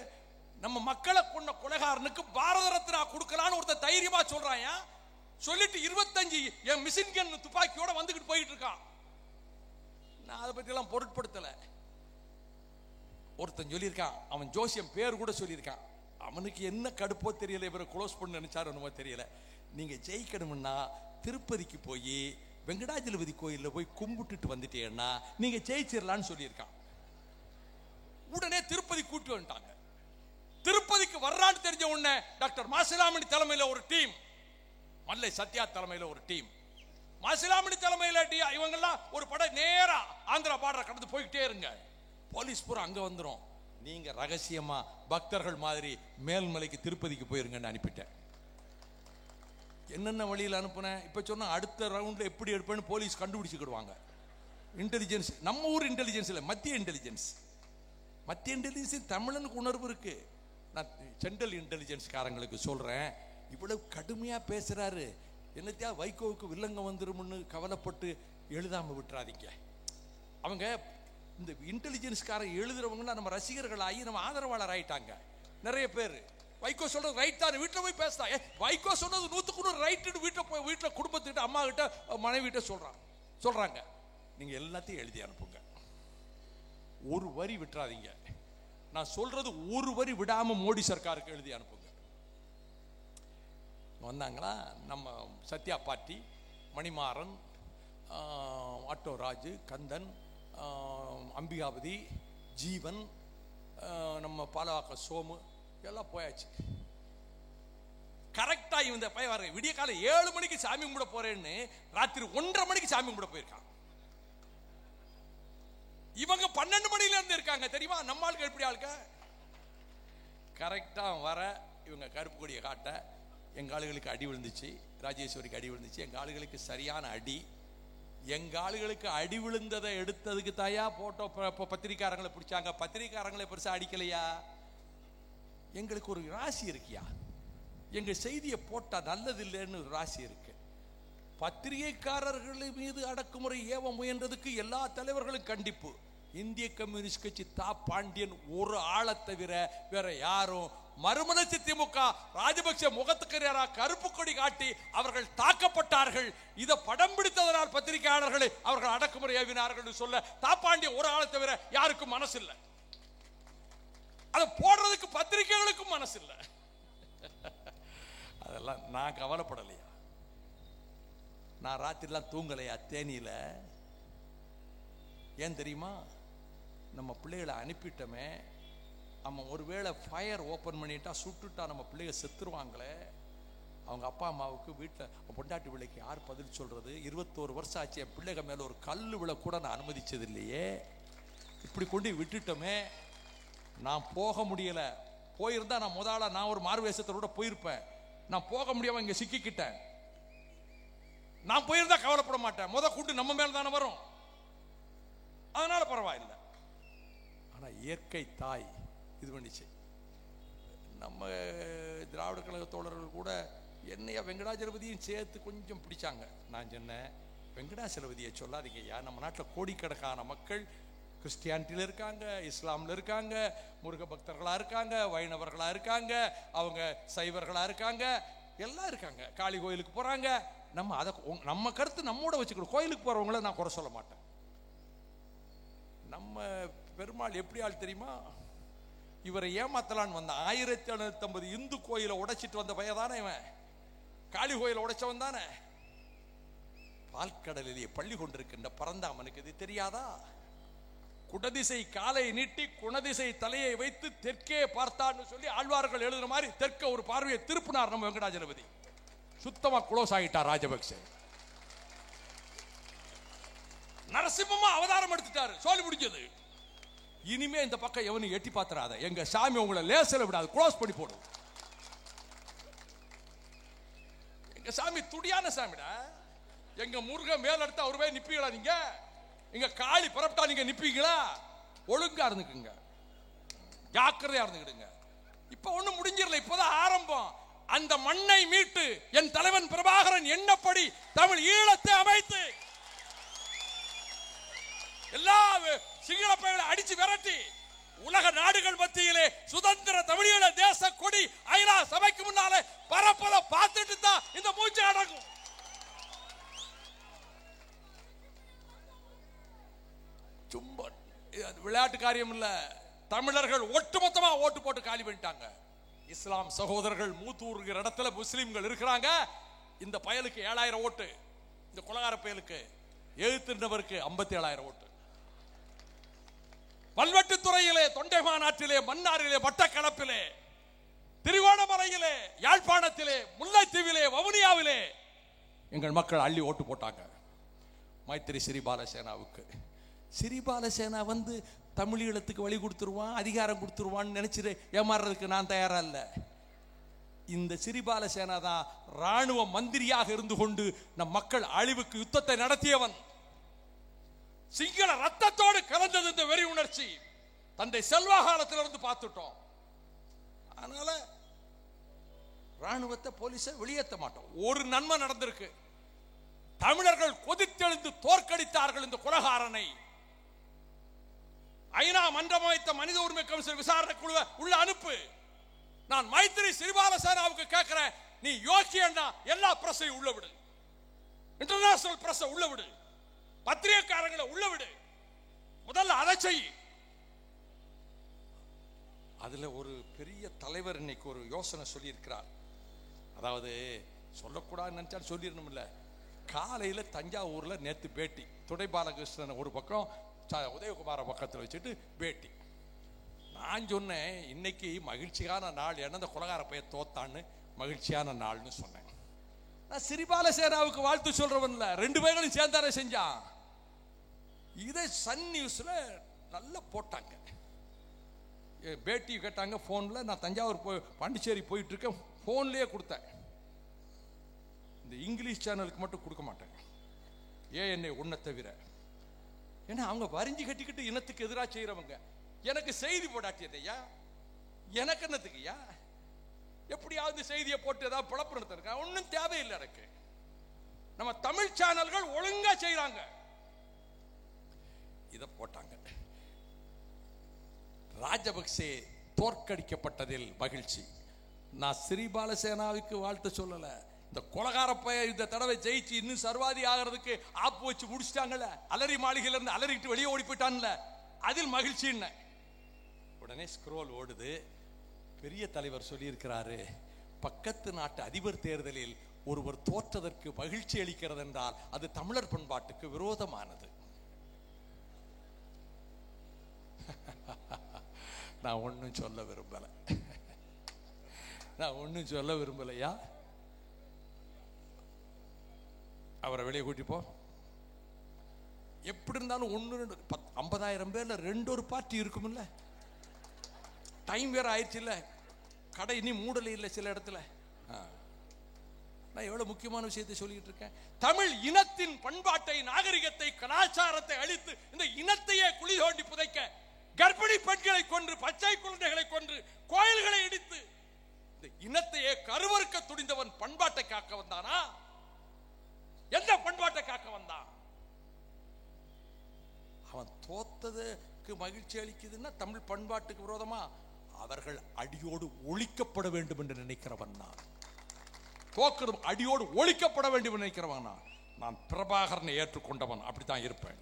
நம்ம மக்களை கொண்ட கொலைகாரனுக்கு பாரத ரத்னா கொடுக்கலான்னு ஒருத்தர் தைரியமா சொல்றான். சொல்லிட்டு 25 மிஷின் கன் துப்பாக்கியோட வந்துகிட்டு போயிட்டு இருக்கான். நான் அதை பத்தி எல்லாம் பொருட்படுத்தல. ஒருத்தன் சொல்லியிருக்கான், அவன் ஜோசியம் பேர் கூட சொல்லியிருக்கான். அவனுக்கு என்ன கடுப்போ தெரியல, இவரை க்ளோஸ் பண்ண நினைச்சாரு என்னமோ தெரியல. நீங்க ஜெயிக்கணும்னா திருப்பதிக்கு போய் வெங்கடாஜலபதி கோயில்ல போய் கும்பிட்டுட்டு வந்துட்டேன்னா நீங்க ஜெயிச்சிடலான்னு சொல்லியிருக்கான். உடனே திருப்பதி கூட்டி வந்துட்டாங்க. திருப்பதிக்கு வர்றான்னு தெரிஞ்ச உடனே டாக்டர் மாசிலாமணி தலைமையில ஒரு டீம், மல்லை சத்யா தலைமையில ஒரு டீம், மாசிலாமணி தலைமையில இவங்கெல்லாம் ஒரு படை நேரா ஆந்திரா பார்டரை கடந்து போய்கிட்டே இருங்க. போலீஸ் பூரா அங்க வந்துடும். நீங்க ரகசியமா பக்தர்கள் மாதிரி மேல்மலைக்கு திருப்பதிக்கு போயிருங்கன்னு அனுப்பிட்டேன். என்னென்ன வழியில் அனுப்புனேன் இப்ப சொன்னா அடுத்த ரவுண்ட்ல எப்படி எடுப்பேன்னு போலீஸ் கண்டுபிடிச்சுக்கிடுவாங்க. இன்டெலிஜென்ஸ், நம்ம ஊர் இன்டெலிஜென்ஸ் இல்ல, மத்திய இன்டெலிஜென்ஸ். மத்திய இன்டெலிஜென்ஸ் தமிழனுக்கு உணர்வு இருக்கு. நான் சென்ட்ரல் இன்டெலிஜென்ஸ் காரங்களுக்கு சொல்றேன், இவ்வளவு கடுமையா பேசுறாரு, என்னத்தையா வைகோவுக்கு வில்லங்க வந்துரும்னு கவலைப்பட்டு எழுதாம விட்டுறாதீங்க. அவங்க இந்த இன்டெலிஜென்ஸ் காரன் எழுதுறவங்கன்னா நம்ம ரசிகர்கள் ஆகி நம்ம ஆதரவாளர் ஆயிட்டாங்க நிறைய பேர். வைகோ சொல்றது ரைட் தான், வீட்டில் போய் பேசுறா. வைகோ சொன்னது 100க்கு 100 ரைட்டு. வீட்டில் குடும்பத்திட்ட, அம்மா கிட்ட, மனைவி கிட்ட சொல்றாங்க. நீங்க எல்லாத்தையும் எழுதி அனுப்புங்க, ஒரு வரி விட்டுறாதீங்க. நான் சொல்றது ஒரு வரி விடாம மோடி சர்க்காருக்கு எழுதி அனுப்புங்க. வந்தாங்களா நம்ம சத்யா பார்ட்டி, மணிமாறன், ஆட்டோ ராஜு, கந்தன், அம்பிகாபதி, ஜீவன், நம்ம பாலவாக்க சோமு எல்லாம் போயாச்சு. கரெக்டா இந்த பையன் வர விடிய காலை 7 மணிக்கு சாமி கும்பிட போறேன்னு ராத்திரி 1:30 மணிக்கு சாமி கும்பிட போயிருக்கான். இவங்க 12 மணில இருந்து இருக்காங்க தெரியுமா? நம்ம ஆளுக்கு எப்படி ஆளுக்க கரெக்டா வர இவங்க கருப்பு கொடியை காட்ட எங்க ஆளுகளுக்கு அடி விழுந்துச்சு, ராஜேஸ்வரிக்கு அடி விழுந்துச்சு, எங்க ஆளுகளுக்கு சரியான அடி. எங்க ஆளுகளுக்கு அடி விழுந்ததை எடுத்ததுக்கு தாயா போட்டோ பத்திரிக்காரங்களை பிடிச்சாங்க. பத்திரிக்காரங்களை பெருசா அடிக்கலையா? எங்களுக்கு ஒரு ராசி இருக்கியா, எங்க செய்தியை போட்டா நல்லது இல்லைன்னு ஒரு ராசி இருக்கு. பத்திரிகைக்காரர்கள் மீது அடக்குமுறை ஏவ முயன்றதுக்கு எல்லா தலைவர்களும் கண்டிப்பு. இந்திய கம்யூனிஸ்ட் கட்சி தா பாண்டியன் ஒரு ஆளை தவிர வேற யாரும் மறுமலர்ச்சி திமுக ராஜபக்சே முகத்துக்கு கருப்பு கொடி காட்டி அவர்கள் தாக்கப்பட்டார்கள். இதை படம் பிடித்ததனால் பத்திரிகையாளர்களை அவர்கள் அடக்குமுறை ஏவினார்கள் சொல்ல தாப்பாண்டிய ஒரு ஆளை தவிர யாருக்கும் மனசு இல்லை. அதை போடுறதுக்கு பத்திரிகைகளுக்கும் மனசு இல்லை. அதெல்லாம் நான் கவலைப்படலையா? நான் ராத்திரிலாம் தூங்கலையா தேனியில? ஏன் தெரியுமா? நம்ம பிள்ளைகளை அனுப்பிட்டோமே, நம்ம ஒருவேளை ஃபயர் ஓப்பன் பண்ணிட்டா சுட்டுட்டா நம்ம பிள்ளைங்க செத்துருவாங்களே. அவங்க அப்பா அம்மாவுக்கு வீட்டில் பொண்டாட்டி பிள்ளைக்கு யார் பதில் சொல்றது? 21 வருஷம் ஆச்சு, என் பிள்ளைங்க மேல ஒரு கல் விழ கூட நான் அனுமதிச்சது இல்லையே. இப்படி கொண்டு விட்டுட்டோமே. நான் போக முடியல. போயிருந்தா நான் முதல்ல நான் ஒரு மார்வேஷத்தோட போயிருப்பேன். நான் போக முடியாம இங்க சிக்கிக்கிட்டேன். நான் போயிருந்தா கவலைப்பட மாட்டேன். கூட்டு நம்ம மேல தானே வரும், அதனால பரவாயில்லை. ஆனா இயற்கை தாய் இது பண்ணிச்சு. நம்ம திராவிட கழக தோழர்கள் கூட என்னையா வெங்கடாஜலபதியும் சேர்த்து கொஞ்சம் பிடிச்சாங்க. நான் சொன்னேன், வெங்கடாஜலபதியை சொல்லாதீங்கய்யா, நம்ம நாட்டில் கோடிக்கணக்கான மக்கள் கிறிஸ்டியானிட்டியில் இருக்காங்க, இஸ்லாமில் இருக்காங்க, முருக பக்தர்களாக இருக்காங்க, வைணவர்களாக இருக்காங்க, அவங்க சைவர்களாக இருக்காங்க, எல்லாம் இருக்காங்க. காளி கோயிலுக்கு போகிறாங்க. நம்ம அதை நம்ம கருத்து நம்மோட வச்சுக்கணும். கோயிலுக்கு போகிறவங்கள நான் குறை சொல்ல மாட்டேன். நம்ம பெருமாள் எப்படி ஆள் தெரியுமா? இவரை ஏமாத்தலான்னு வந்த 1750 இந்து கோயிலை உடைச்சிட்டு வந்த பையன் தானே இவன். காளி கோயிலை உடைச்சவன் தானே. பால்கடலிலே பள்ளி கொண்டிருக்கின்ற பரந்தாமனுக்கு இது தெரியாதா? குடதிசை காலை நீட்டி குணதிசை தலையை வைத்து தெற்கே பார்த்தான்னு சொல்லி ஆழ்வார்கள் எழுதுற மாதிரி தெற்க ஒரு பார்வையை திருப்பினார் நம்ம வெங்கடாஜலபதி. சுத்தமா குளோஸ் ஆகிட்டார் ராஜபக்சே. நரசிம்மமா அவதாரம் எடுத்துட்டாரு. சொல்லி முடிஞ்சது. இனிமே இந்த பக்கம் எவனும் எட்டி பாத்துறாத. எங்க சாமி உங்களை லேசில விடாது, க்ளோஸ் பண்ணி போடும். எங்க சாமி துடியான சாமிடா. எங்க முருக மேல் எடுத்து அவரு போய் நிப்பீங்களா? நீங்க எங்க காளி பரப்பிட்டா நீங்க நிப்பீங்களா? ஒழுங்கா இருந்துக்குங்க, ஜாக்கிரதையா இருந்துக்கிடுங்க. இப்ப ஒண்ணும் முடிஞ்சிடல, இப்பதான் ஆரம்பம். அந்த மண்ணை மீட்டு என் தலைவன் பிரபாகரன் எண்ணப்படி தமிழ் ஈழத்தை அமைத்து எல்லா சிங்கள பயிர்களை அடிச்சு விரட்டி உலக நாடுகள் மத்தியிலே சுதந்திர தமிழீழ தேச கொடி ஐநா சபைக்கு முன்னாலே பரப்பல பார்த்துட்டு தான் இந்த மூச்சு அடங்கும். சும்மா விளையாட்டு காரியம் இல்ல. தமிழர்கள் ஒட்டுமொத்தமா ஓட்டு போட்டு காலி பண்ணிட்டாங்க. இஸ்லாம் சகோதரர்கள் மூத்தூர்கிற இடத்துல முஸ்லிம்கள் இருக்கிறாங்க. இந்த பயலுக்கு 7000 ஓட்டு, இந்த கொலகார பயலுக்கு எழுத்துனவருக்கு 57,000 ஓட்டு. பல்வெட்டுத்துறையிலே, தொண்டைமாநாட்டிலே, மன்னாரிலே, மட்டக்களப்பிலே, திருவோணமலையிலே, யாழ்ப்பாணத்திலே, முல்லைத்தீவிலே, வவுனியாவிலே எங்கள் மக்கள் அள்ளி ஓட்டு போட்டாங்க மைத்திரி சிறிபாலசேனாவுக்கு. சிறிபாலசேனா வந்து தமிழீழத்துக்கு வழி கொடுத்துருவான், அதிகாரம் கொடுத்துருவான்னு நினைச்சிட்டு ஏமாறுறதுக்கு நான் தயாரா இல்ல. இந்த சிறிபாலசேனா தான் ராணுவ மந்திரியாக இருந்து கொண்டு நம் மக்கள் அழிவுக்கு யுத்தத்தை நடத்தியவன். சிங்கள ரத்தத்தோடு கலந்தது இந்த வெறி உணர்ச்சி. தந்தை செல்வா காலத்திலிருந்து பார்த்துட்டோம். அதனால ராணுவத்தை போலீஸை வெளியேற்ற மாட்டோம். ஒரு நன்மை நடந்திருக்கு. தமிழர்கள் கொதித்தெழுந்து தோற்கடித்தார்கள் இந்த கொலகாரனை. ஐநா மன்றம் அமைத்த மனித உரிமை கமிஷன் விசாரணை குழுவை உள்ள அனுப்பு. நான் மைத்திரி சிறிபாலசேனாவுக்கு கேட்கிறேன், நீ யோக்கியன்னா எல்லா பிரஸையும் உள்ள விடு, இன்டர்நேஷனல் பிரஸ் உள்ள விடு, பத்திரிகைக்காரங்களை உள்ள விடு, முதல்ல அதை செய். அதுல ஒரு பெரிய தலைவர் இன்னைக்கு ஒரு யோசனை சொல்லி இருக்கிறார். அதாவது சொல்லக்கூடாது நினைச்சாலும் சொல்லிடணும் இல்ல. காலையில தஞ்சாவூர்ல நேத்து பேட்டி, துடை பாலகிருஷ்ணன் ஒரு பக்கம், உதயகுமார பக்கத்தில் வச்சுட்டு பேட்டி. நான் சொன்னேன் இன்னைக்கு மகிழ்ச்சியான நாள், என்ன இந்த கொலகார பைய தோத்தான்னு மகிழ்ச்சியான நாள்னு சொன்னேன். நான் சிறிபாலசேனாவுக்கு வாழ்த்து சொல்றவன் இல்ல, 2 பேர்களும் சேர்ந்தானே செஞ்சான். இதை சன் நியூஸ்ல நல்லா போட்டாங்க. பேட்டி கேட்டாங்க போன்ல. நான் தஞ்சாவூர் பாண்டிச்சேரி போயிட்டு இருக்கேன், போன்லயே கொடுத்தேன். இந்த இங்கிலீஷ் சேனலுக்கு மட்டும் கொடுக்க மாட்டேன், ஏஎன்ஐ ஒன்றை தவிர. ஏன்னா அவங்க வரிஞ்சு கட்டிக்கிட்டு இனத்துக்கு எதிராக செய்யறவங்க. எனக்கு செய்தி போடாட்டியதையா, எனக்கு என்னத்துக்குயா? எப்படியாவது செய்தியை போட்டு ஏதாவது பிழப்பு நடத்திருக்க ஒன்றும் தேவையில்லை எனக்கு. நம்ம தமிழ் சேனல்கள் ஒழுங்கா செய்யறாங்க. இத போட்டாங்க. ராஜபக்சே தோற்கடிக்கப்பட்டதில் மகிழ்ச்சி. நான் சிறிபாலசேனாவுக்கு வாழ்த்து சொல்லல. இந்த கொலகாரப்பைய இந்த தடவை ஜெயிச்சு இன்னும் சர்வாதி ஆகிறதுக்கு ஆப்பு வச்சு முடிச்சிட்டாங்கல்ல, அலரி மாளிகையில இருந்து அலறிட்டு வெளியே ஓடி போயிட்டான்ல, அதில் மகிழ்ச்சி. உடனே ஸ்க்ரோல் ஓடுது. பெரிய தலைவர் சொல்லி இருக்கிறாரு, பக்கத்து நாட்டு அதிபர் தேர்தலில் ஒருவர் தோற்றதற்கு மகிழ்ச்சி அளிக்கிறது என்றால் அது தமிழர் பண்பாட்டுக்கு விரோதமானது. நான் ஒன்னும் சொல்ல விரும்பல, நான் ஒன்னும் சொல்ல விரும்பலையா. அவரை வெளியே கூட்டிப்போ. எப்படி இருந்தாலும் 1-2 50,000 பேர்ல 2 பார்ட்டி இருக்கும்ல. டைம் வேற ஆயிடுச்சு இல்ல, கடை இனி மூடல இல்ல சில இடத்துல. நான் எவ்வளவு முக்கியமான விஷயத்தை சொல்லிட்டு இருக்கேன். தமிழ் இனத்தின் பண்பாட்டை, நாகரிகத்தை, கலாச்சாரத்தை அழித்து இந்த இனத்தையே குழி தோண்டி புதைக்க, கர்ப்பிணி பெண்களை கொன்று, பச்சை குழந்தைகளை கொன்று, கோயில்களை இடித்து இந்த இனத்தையே கருவறுக்க துணிந்தவன் பண்பாட்டை காக்க வந்தானா? எந்த பண்பாட்டை காக்க வந்தான்? அவன் தோத்தது எனக்கு மகிழ்ச்சி அளிக்குதுன்னா தமிழ் பண்பாட்டுக்கு விரோதமா? அவர்கள் அடியோடு ஒழிக்கப்பட வேண்டும் என்று நினைக்கிறவன் நான். தோக்கிறதும் அடியோடு ஒழிக்கப்பட வேண்டும் என்று நினைக்கிறவன் நான் பிரபாகரனை ஏற்றுக்கொண்டவன். அப்படித்தான் இருப்பேன்.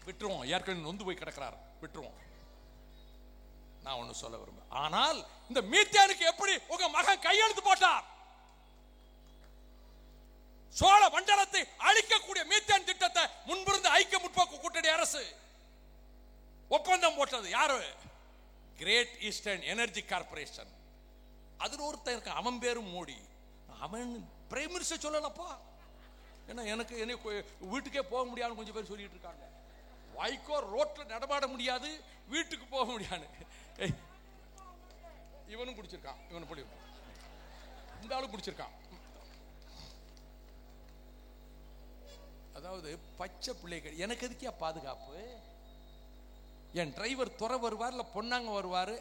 விட்டுருவோம், ஏற்கனவே நொந்து போய் கிடக்கிறார், விட்டுருவோம். நான் ஒண்ணு சொல்ல விரும்புறேன். ஆனால் இந்த மீத்தேனுக்கு எப்படி உங்க மகன் கையெழுத்து போட்டார்? சோழ மண்டலத்தை அழிக்கக்கூடிய மீத்தேன் திட்டத்தை முன்பிருந்து ஐக்கிய முற்போக்கு கூட்டணி அரசு ஒப்பந்தம் போட்டது யாரு? Great eastern energy corporation. அதுல ஒருத்தன் இருக்க, அவன் பேரும் மோடி. அவன் பிரைம் மினிஸ்டர் சொல்லலப்பா. ஏன்னா எனக்கு வீட்டுக்கே போக முடியாதுன்னு கொஞ்சம் பேர் சொல்லிட்டு இருக்காங்க. வைகோ ரோட்ல நடமாட முடியாது, வீட்டுக்கு போக முடியாது. இவனும் குடிச்சிருக்கான், இவனு போய் இந்த ஆளும் குடிச்சிருக்கான். அதாவது பச்சை பிள்ளைகள். எனக்கு எதுக்கியா பாதுகாப்பு? என் டிரைவர் துறை வருவார், இல்லை பொன்னாங்க வருவார்.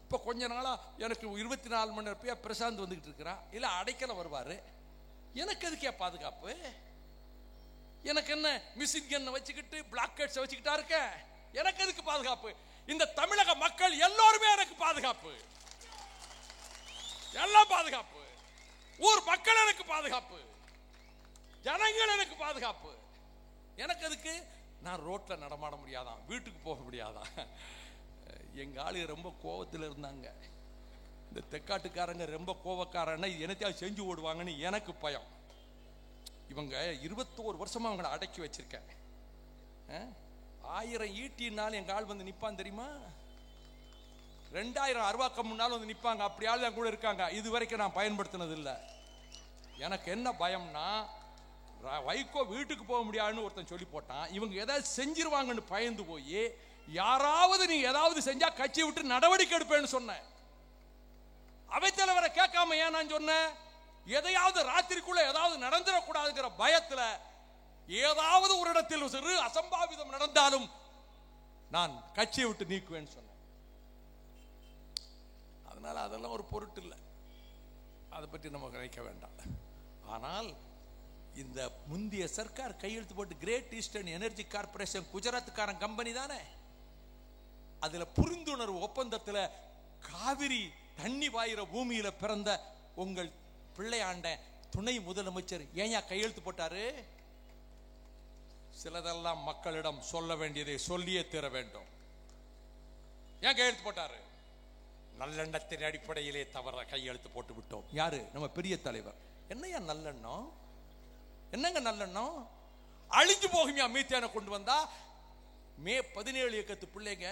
இப்போ கொஞ்ச நாளா எனக்கு 24 மணி நேரம் பிரசாந்த் வந்துகிட்டு இருக்கிறான், இல்லை அடைக்கல வருவார். எனக்கு எதுக்கியா பாதுகாப்பு? எனக்கு என்ன மிஷின் கன்னை வச்சுக்கிட்டு பிளாக்கெட்ஸ் வச்சுக்கிட்டா இருக்க? எனக்கு எதுக்கு பாதுகாப்பு? இந்த தமிழக மக்கள் எல்லோருமே எனக்கு பாதுகாப்பு, எல்லாம் பாதுகாப்பு. ஊர் மக்கள் எனக்கு பாதுகாப்பு, ஜனங்கள் எனக்கு பாதுகாப்பு. எனக்கு எதுக்கு? நான் ரோட்ல நடமாட முடியாதான், வீட்டுக்கு போக முடியாதான். எங்க ஆளு ரொம்ப கோபத்தில் இருந்தாங்க. இந்த தெக்காட்டுக்காரங்க ரொம்ப கோபக்காரன்னா என்னத்தையாவது செஞ்சு ஓடுவாங்கன்னு எனக்கு பயம். இவங்க 21 வருஷமா அவங்களை அடக்கி வச்சிருக்கேன். 1000 ஈட்டினாலும் எங்க ஆள் வந்து நிப்பான் தெரியுமா? 2000 அருவாக்கம் முன்னாலும் வந்து நிப்பாங்க. அப்படி ஆள் கூட இருக்காங்க. இது வரைக்கும் நான் பயன்படுத்தினது இல்லை. எனக்கு என்ன பயம்னா, வைகோ வீட்டுக்கு போக முடியாதுன்னு ஒருத்தன் சொல்லி போட்டான். இவங்க ஏதாவது செஞ்சிருவாங்கன்னு பயந்து போய், யாராவது நீ ஏதாவது செஞ்சா கட்சி விட்டு நடவடிக்கை எடுப்பேன்னு சொன்னேன். அவைத்தலைவரை கேட்காம ஏன் நான் சொன்னேன்? எதையாவது ராத்திரிக்குள்ள ஏதாவது நடந்துடக்கூடாதுங்கிற பயத்துல ஏதாவது ஒரு இடத்தில் சிறு அசம்பாவிதம் நடந்தாலும் நான் கட்சியை விட்டு நீக்குவேன்னு சொன்னேன். அதனால அதெல்லாம் ஒரு பொருட்டு இல்லை, அதை பற்றி நம்ம நினைக்க வேண்டாம். ஆனால் இந்த முந்தைய சர்க்கார் கையெழுத்து போட்டு கிரேட் ஈஸ்டர்ன் எனர்ஜி கார்பரேஷன் குஜராத்காரன் கம்பெனி தானே, அதுல புரிந்துணர்வு ஒப்பந்தத்துல காவிரி தண்ணி வாயிற பூமியில பிறந்த உங்கள் பிள்ளையாண்ட துணை முதலமைச்சர் ஏன் கையெழுத்து போட்டாரு? சிலதெல்லாம் மக்களிடம் சொல்ல வேண்டியதை சொல்லியே தீர வேண்டும். ஏன் கையெழுத்து போட்டாரு? நல்லெண்ணத்தின் அடிப்படையிலே தவற கையெழுத்து போட்டு விட்டோம். யாரு? நம்ம பெரிய தலைவர். என்னையா நல்லெண்ணம்? என்னங்க நல்லெண்ணம்? அழிஞ்சு போகுமியா மீத்தேனை கொண்டு வந்தா? மே 17 இயக்கத்து பிள்ளைங்க,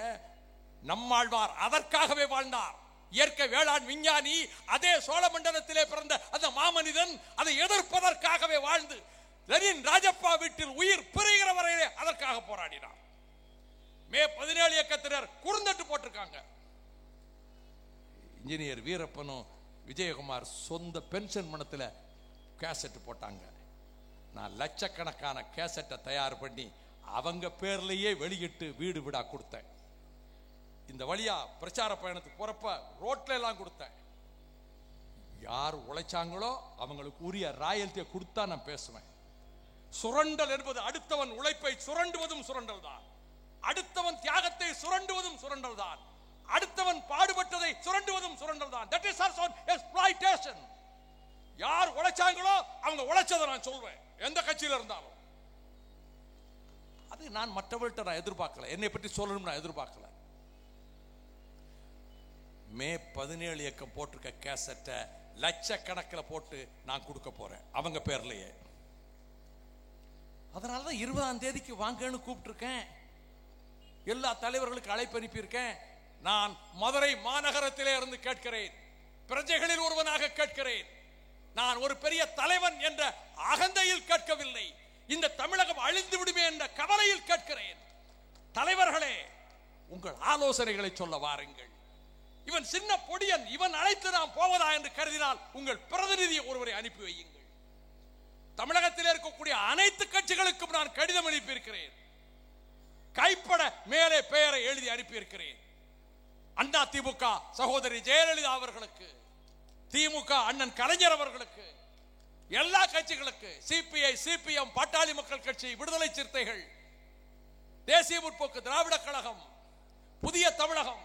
நம்மாழ்வார் அதற்காகவே வாழ்ந்தார். இயற்கை வேளாண் விஞ்ஞானி, அதே சோழ மண்டலத்திலே பிறந்த அந்த மாமனிதன் அதை எதிர்ப்பதற்காகவே வாழ்ந்து லெனின் ராஜப்பா வீட்டில் உயிர் பிரிகிற வரையிலே அதற்காக போராடினார். மே 17 இயக்கத்தினர் குறுந்தட்டு போட்டிருக்காங்க. இன்ஜினியர் வீரப்பனும் விஜயகுமார் சொந்த பென்ஷன் பணத்தில் கேசட் போட்டாங்க. நான் லட்சக்கணக்கான கேசட்டை தயார் பண்ணி அவங்க பேர்லயே வெளியிட்டு வீடு வீடா கொடுத்தேன். இந்த வழியா பிரச்சார பயணத்துக்கு போறப்ப ரோட்ல எல்லாம் கொடுத்தேன். யார் உழைச்சாங்களோ அவங்களுக்கு உரிய ராயல்ட்டியை கொடுத்தா நான் பேசுவேன். சுரண்டல் என்பது அடுத்தவன் உழைப்பை சுரண்டுவதும் சுரண்டல் தான், அடுத்தவன் தியாகத்தை சுரண்டுவதும் சுரண்டல் தான், அடுத்தவன் பாடுபட்டதை சுரண்டுவதும் சுரண்டல் தான். That is also exploitation. யார் உழைச்சாங்களோ அவங்க உழைச்சதை நான் சொல்வேன், எந்த கட்சியில இருந்தாலும். அது நான் மற்றவர்கள்ட்ட நான் எதிர்பார்க்கல, என்னை பற்றி சொல்லணும் நான் எதிர்பார்க்கல. மே 17 இயக்கம் போட்டிருக்க கேசட்டை லட்சக்கணக்கில் போட்டு நான் கொடுக்க போறேன் அவங்க பேர்லயே. அதனாலதான் 20ஆம் தேதிக்கு வாங்கன்னு கூப்பிட்டுருக்கேன். எல்லா தலைவர்களுக்கு அழைப்பு அனுப்பியிருக்கேன். நான் மதுரை மாநகரத்திலே இருந்து கேட்கிறேன், பிரஜைகளில் ஒருவனாக கேட்கிறேன். நான் ஒரு பெரிய தலைவன் என்ற அகந்தையில் கேட்கவில்லை, இந்த தமிழகம் அழிந்து விடுமே என்ற கவலையில் கேட்கிறேன். தலைவர்களே, உங்கள் ஆலோசனைகளை சொல்ல வாருங்கள். இவன் சின்ன பொடியன், இவன் அழைத்து நாம் போவதா என்று கருதினால் உங்கள் பிரதிநிதி ஒருவரை அனுப்பி வையுங்கள். தமிழகத்தில் இருக்கக்கூடிய அனைத்து கட்சிகளுக்கும் நான் கடிதம் அனுப்பியிருக்கிறேன். கைப்பட மேலே பெயரை எழுதி அனுப்பியிருக்கிறேன். அண்ணா திமுக சகோதரி ஜெயலலிதா அவர்களுக்கு, திமுக அண்ணன் கலைஞர் அவர்களுக்கு, எல்லா கட்சிகளுக்கு, சிபிஐ, சிபிஎம், பாட்டாளி மக்கள் கட்சி, விடுதலை சிறுத்தைகள், தேசிய முற்போக்கு திராவிட கழகம், புதிய தமிழகம்,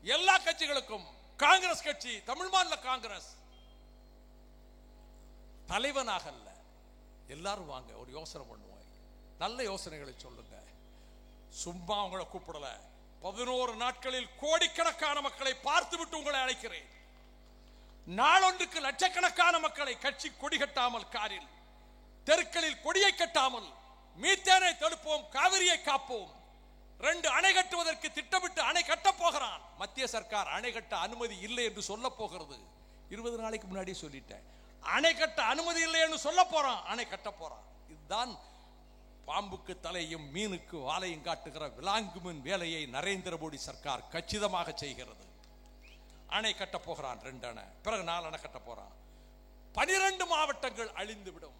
எல்லா கட்சிகளுக்கும், காங்கிரஸ் கட்சி, தமிழ் மாநில காங்கிரஸ் தலைவனாக அல்ல, எல்லாரும் வாங்க ஒரு யோசனை பண்ணுவோம். நல்ல யோசனைகளை சொல்லுங்க. சும்மா உங்களை கூப்பிடல. 11 நாட்களில் கோடிக்கணக்கான மக்களை பார்த்துவிட்டு உங்களை அழைக்கிறேன். நாளொன்றுக்கு லட்சக்கணக்கான மக்களை கட்சி கொடி கட்டாமல், காரில் தெருக்களில் கொடியை கட்டாமல், மீத்தேனை தடுப்போம், காவிரியை காப்போம். 2 அணை கட்டுவதற்கு திட்டமிட்டு அணை கட்டப் போகிறான். மத்திய சர்க்கார் அணை கட்ட அனுமதி இல்லை என்று சொல்ல போகிறது. 20 நாளைக்கு முன்னாடி சொல்லிட்டேன். அணை கட்ட அனுமதி இல்லை என்று சொல்ல போறான், அணை கட்ட போறான். இதுதான் பாம்புக்கு தலையும் மீனுக்கு வாலையும் காட்டுகிற விலாங்குமின் வேலையை நரேந்திர மோடி சர்க்கார் கச்சிதமாக செய்கிறது. அணை கட்ட போகிறான், 2 அணை, பிறகு 4 அணை கட்ட போறான். 12 மாவட்டங்கள் அழிந்துவிடும்.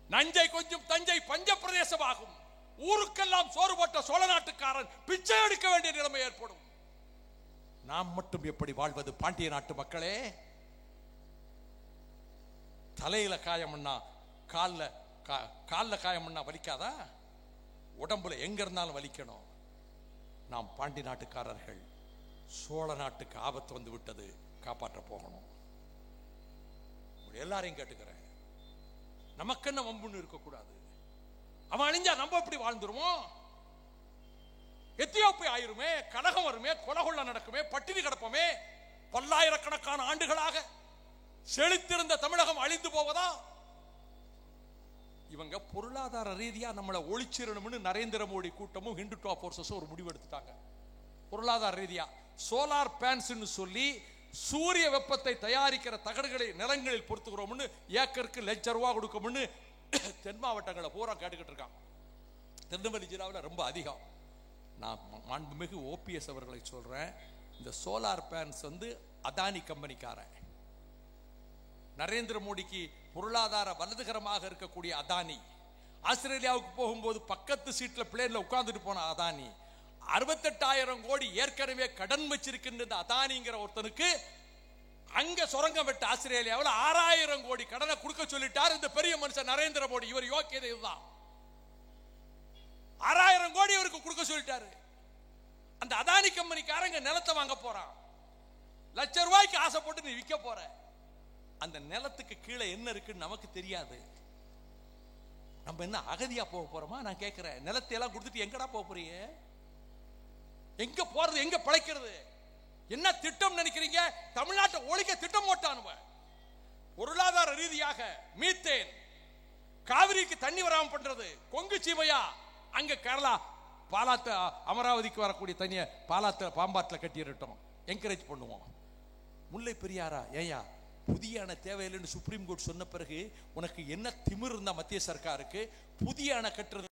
நஞ்சை கொஞ்சம் தஞ்சை பஞ்ச பிரதேசமாகும். ஊருக்கெல்லாம் சோறு போட்ட சோழ நாட்டுக்காரன் பிச்சை எடுக்க வேண்டிய நிலைமை ஏற்படும். நாம் மட்டும் எப்படி வாழ்வது? பாண்டிய நாட்டு மக்களே, தலையில காயம்னா கால்ல காயம்னா வலிக்காதா? உடம்புல எங்க இருந்தாலும் வலிக்கணும். நாம் பாண்டி நாட்டுக்காரர்கள், சோழ நாட்டுக்கு ஆபத்து வந்து விட்டது, காப்பாற்ற போகணும். எல்லாரையும் கேட்டுக்கிறேன், நமக்கு என்ன வம்புன்னு இருக்கக்கூடாது. அவன் அழிஞ்சா நம்ம எப்படி வாழ்ந்துருவோம்? எத்தியோப்பியா ஆயிருமே, கலகம் வருமே, கொலகொள்ள நடக்குமே, பட்டினி கிடப்போமே. பல்லாயிரக்கணக்கான ஆண்டுகளாக செழித்திருந்த தமிழகம் அழிந்து போவதா? இவங்க பொருளாதார ரீதியா நம்மளை ஒளிச்சிரணும்னு நரேந்திர மோடி கூட்டமும் ஹிந்துத்துவா போர்சஸும் ஒரு முடிவு எடுத்துட்டாங்க. பொருளாதார ரீதியா சோலார் பேன்ஸ் சொல்லி சூரிய வெப்பத்தை தயாரிக்கிற தகடுகளை நிலங்களில் பொறுத்துக்கிறோம்னு ஏக்கருக்கு ₹1,00,000 கொடுக்கும்னு தென் மாவட்டங்களை பூரா கேட்டுக்கிட்டு இருக்கான். திருநெல்வேலி ஜில்லாவில் ரொம்ப அதிகம். நான் மாண்புமிகு ஓபிஎஸ் அவர்களை சொல்றேன், இந்த சோலார் பேன்ஸ் அதானி கம்பெனிக்காரன், நரேந்திர மோடிக்கு பொருளாதார வலதுகரமாக இருக்கக்கூடிய அதானி, ஆஸ்திரேலியாவுக்கு போகும்போது பக்கத்து சீட்ல பிளேன்ல உட்கார்ந்துட்டு போன அதானி, 68,000 கோடி ஏற்கனவே கடன் வச்சிருக்கின்ற அதானிங்கிற ஒருத்தனுக்கு அங்க சுரங்கம் வெட்ட ஆஸ்திரேலியாவில் 6,000 கோடி கடனை கொடுக்க சொல்லிட்டார் இந்த பெரிய மனுஷன் நரேந்திர மோடி. இவர் யோக்கியதை இதுதான். 6,000 கோடி இவருக்கு கொடுக்க சொல்லிட்டாரு. அந்த அதானி கம்பெனிக்காரங்க நிலத்தை வாங்க போறான். ₹1,00,000 ஆசைப்பட்டு நீ விற்க போற. அந்த நிலத்துக்கு கீழே என்ன இருக்குன்னு நமக்கு தெரியாது. நம்ம என்ன அகதியா போக போறோமா? நான் கேட்கிறேன், நிலத்தை எல்லாம் கொடுத்துட்டு எங்கடா போக போறீங்க? எங்க போறது? எங்க பிழைக்கிறது? என்ன திட்டம் நினைக்கிறீங்க? தமிழ்நாட்டை ஒழிக்க திட்டம் போட்டானுவ. பொருளாதார ரீதியாக மீத்தேன், காவிரிக்கு தண்ணி வராம பண்றது, கொங்கு சீமையா அங்க கேரளா பாலாத்த அமராவதிக்கு வரக்கூடிய தண்ணிய பாலாத்த பாம்பாட்டில் கட்டிடட்டும், என்கரேஜ் பண்ணுவோம். முல்லை பெரியாரா ஏயா புதிய அணை தேவையில்லைன்னு சுப்ரீம் கோர்ட் சொன்ன பிறகு உனக்கு என்ன திமிர் இருந்தா மத்திய சர்க்காருக்கு புதிய அணை கட்டுறது